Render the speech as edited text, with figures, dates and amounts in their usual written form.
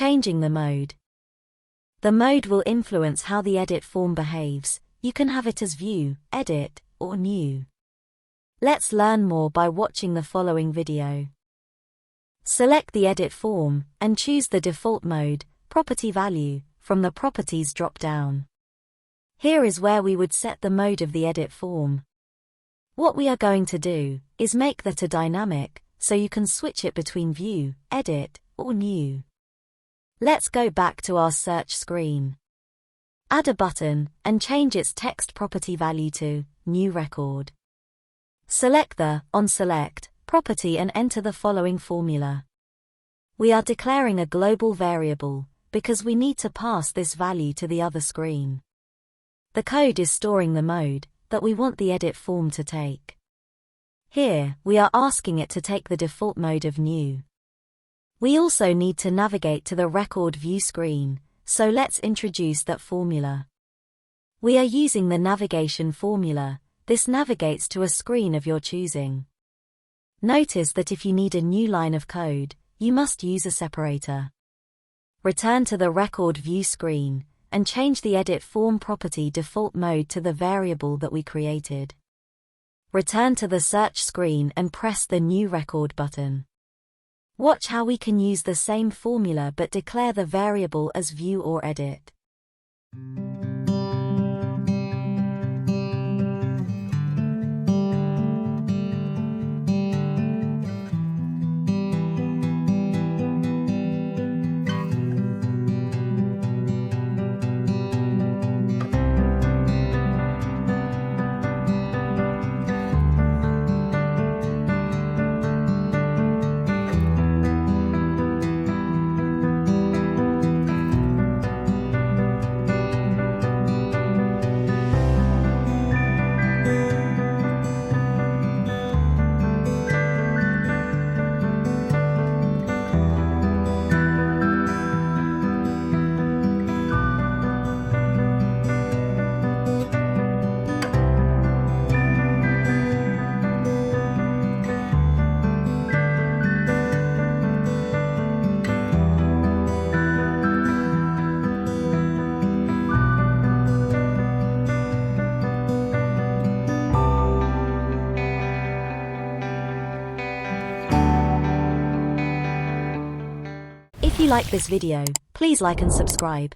Changing the mode. The mode will influence how the edit form behaves. You can have it as View, Edit, or New. Let's learn more by watching the following video. Select the edit form, and choose the default mode, property value, from the Properties drop-down. Here is where we would set the mode of the edit form. What we are going to do is make that a dynamic, so you can switch it between View, Edit, or New. Let's go back to our search screen. Add a button, and change its text property value to New Record. Select the onSelect property and enter the following formula. We are declaring a global variable, because we need to pass this value to the other screen. The code is storing the mode that we want the edit form to take. Here, we are asking it to take the default mode of New. We also need to navigate to the Record View screen, so let's introduce that formula. We are using the navigation formula. This navigates to a screen of your choosing. Notice that if you need a new line of code, you must use a separator. Return to the Record View screen, and change the edit form property default mode to the variable that we created. Return to the search screen and press the New Record button. Watch how we can use the same formula but declare the variable as View or Edit. If you like this video, please like and subscribe.